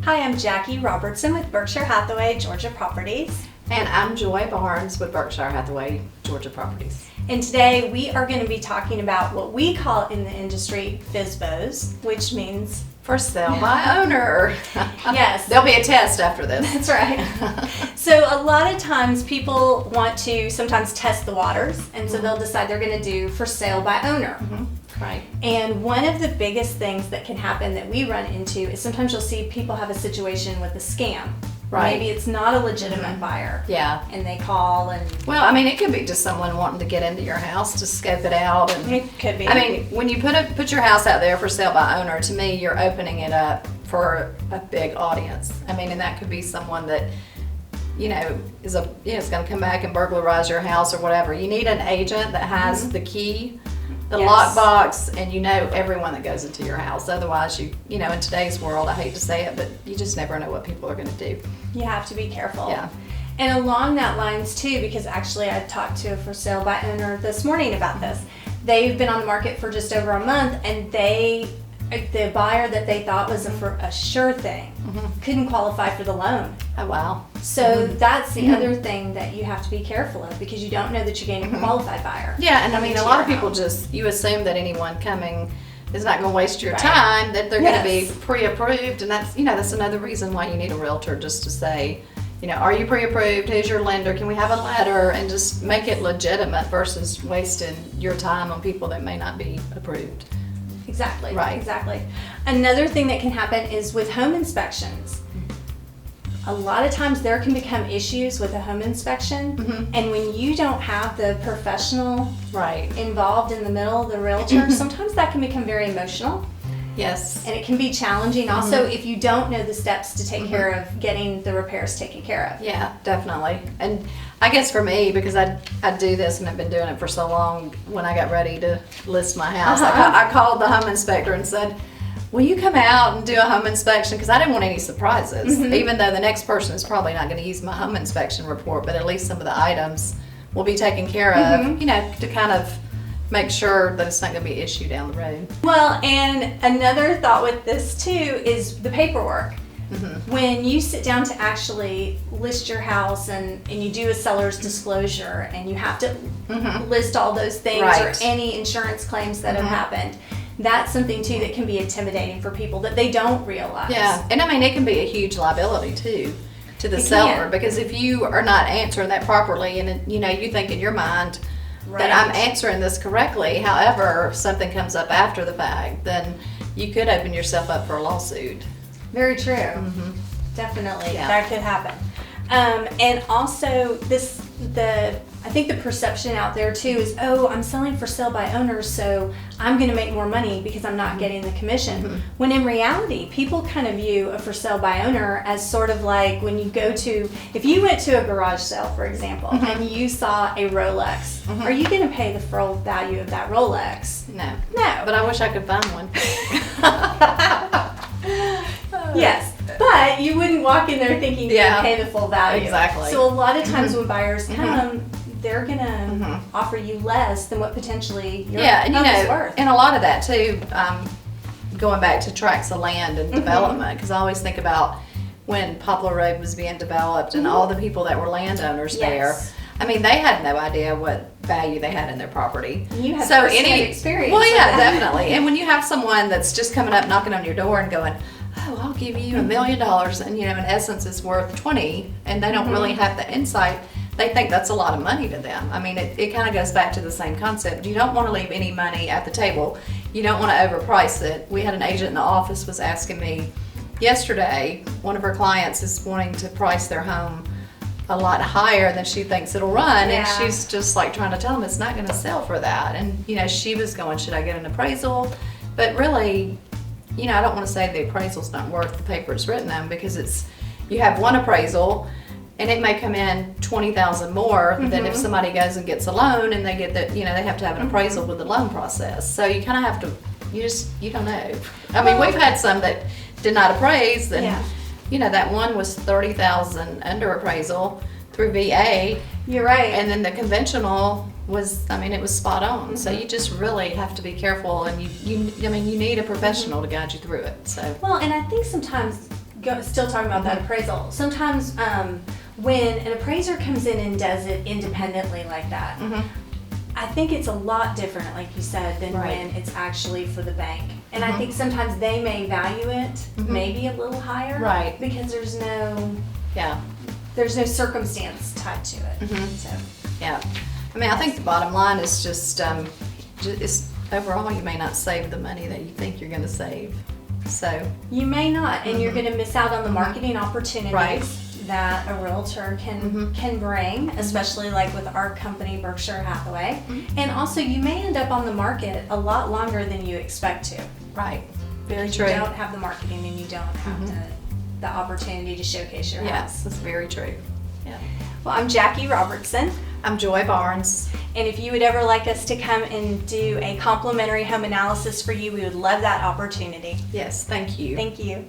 Hi, I'm Jacqui Robertson with Berkshire Hathaway Georgia Properties. And I'm Joy Barnes with Berkshire Hathaway Georgia Properties. And today we are going to be talking about what we call in the industry FSBOs, which means For sale by owner. Yes. There'll be a test after this. That's right. So a lot of times people want to sometimes test the waters, and so they'll decide they're going to do for sale by owner. Right. And one of the biggest things that can happen that we run into is sometimes you'll see people have a situation with a scam. Right. Maybe it's not a legitimate buyer. Yeah. And they call and... Well, I mean, it could be just someone wanting to get into your house to scope it out. And It could be. I mean, when you put your house out there for sale by owner, to me, you're opening it up for a big audience. I mean, and that could be someone that, is going to come back and burglarize your house or whatever. You need an agent that has the key, the Yes. lockbox, and everyone that goes into your house. Otherwise, in today's world, I hate to say it, but you just never know what people are going to do. You have to be careful. Yeah. And along that lines too, because actually I talked to a for sale by owner this morning about this. They've been on the market for just over a month, and the buyer that they thought was a sure thing couldn't qualify for the loan. Oh, wow. So that's the other thing that you have to be careful of, because you don't know that you're getting a qualified buyer. Yeah, and I mean, a lot of your people home. you assume that anyone coming is not going to waste your Right. time, that they're going to Yes. be pre-approved, and that's another reason why you need a realtor, just to say, are you pre-approved? Who's your lender? Can we have a letter? And just make it legitimate versus wasting your time on people that may not be approved. Exactly. Right. Exactly. Another thing that can happen is with home inspections. A lot of times there can become issues with a home inspection, and when you don't have the professional Right. involved in the middle, the realtor, sometimes that can become very emotional, Yes. and it can be challenging also if you don't know the steps to take care of getting the repairs taken care of. Yeah, definitely. And I guess for me, because I do this and I've been doing it for so long, when I got ready to list my house, I called the home inspector and said, will you come out and do a home inspection? Because I didn't want any surprises, even though the next person is probably not going to use my home inspection report, but at least some of the items will be taken care of, to kind of make sure that it's not going to be an issue down the road. Well, and another thought with this too is the paperwork. When you sit down to actually list your house and you do a seller's disclosure, and you have to list all those things or Right. any insurance claims that have happened, that's something too that can be intimidating for people that they don't realize. Yeah, and I mean, it can be a huge liability too to the It seller, can. because if you are not answering that properly, and you think in your mind that I'm Right. answering this correctly, however, if something comes up after the fact, then you could open yourself up for a lawsuit. Very true. Definitely, Yeah. that could happen. And also, I think the perception out there too is, oh, I'm selling for sale by owners, so I'm going to make more money because I'm not getting the commission. When in reality, people kind of view a for sale by owner as sort of like when you if you went to a garage sale, for example, and you saw a Rolex, are you going to pay the full value of that Rolex? No. No. But I wish I could find one. Yes, but you wouldn't walk in there thinking Yeah. you'd pay the full value. Exactly. So a lot of times when buyers come, they're gonna offer you less than what potentially your Yeah, and home is worth. and a lot of that too, going back to tracts of land and development, because I always think about when Poplar Road was being developed and all the people that were landowners there. Yes. I mean, they had no idea what value they had in their property. You had firsthand experience Well, with yeah, that. definitely. And when you have someone that's just coming up, knocking on your door and going, "Oh, I'll give you $1 million," and in essence it's worth 20, and they don't really have the insight, they think that's a lot of money to them. I mean, it kind of goes back to the same concept. You don't want to leave any money at the table. You don't want to overprice it. We had an agent in the office was asking me yesterday, one of her clients is wanting to price their home a lot higher than she thinks it'll run, and Yeah. she's just like trying to tell them it's not going to sell for that. And she was going, should I get an appraisal? But really, I don't want to say the appraisal's not worth the paper it's written on, because you have one appraisal and it may come in $20,000 more than if somebody goes and gets a loan and they get they have to have an appraisal with the loan process. So you kind of have to, you don't know. I mean, we've had some that did not appraise, and that one was $30,000 under appraisal through VA. You're right. And then the conventional was, it was spot on. So you just really have to be careful, and you need a professional to guide you through it. So. Well, and I think sometimes still talking about that appraisal. Sometimes when an appraiser comes in and does it independently like that, I think it's a lot different, like you said, than Right. when it's actually for the bank. And I think sometimes they may value it maybe a little higher, Right. Because there's no Yeah. circumstance tied to it. So Yeah. I mean, I think the bottom line is just, it's overall, you may not save the money that you think you're going to save. So, you may not, and you're going to miss out on the marketing opportunities Right. that a realtor can bring, especially like with our company, Berkshire Hathaway. And also, you may end up on the market a lot longer than you expect to. right. Very Because true. you don't have the marketing and you don't have the opportunity to showcase your Yes, house. that's very true. Yeah. Well, I'm Jacqui Robertson, I'm Joy Barnes. and if you would ever like us to come and do a complimentary home analysis for you, we would love that opportunity. Yes, thank you. Thank you.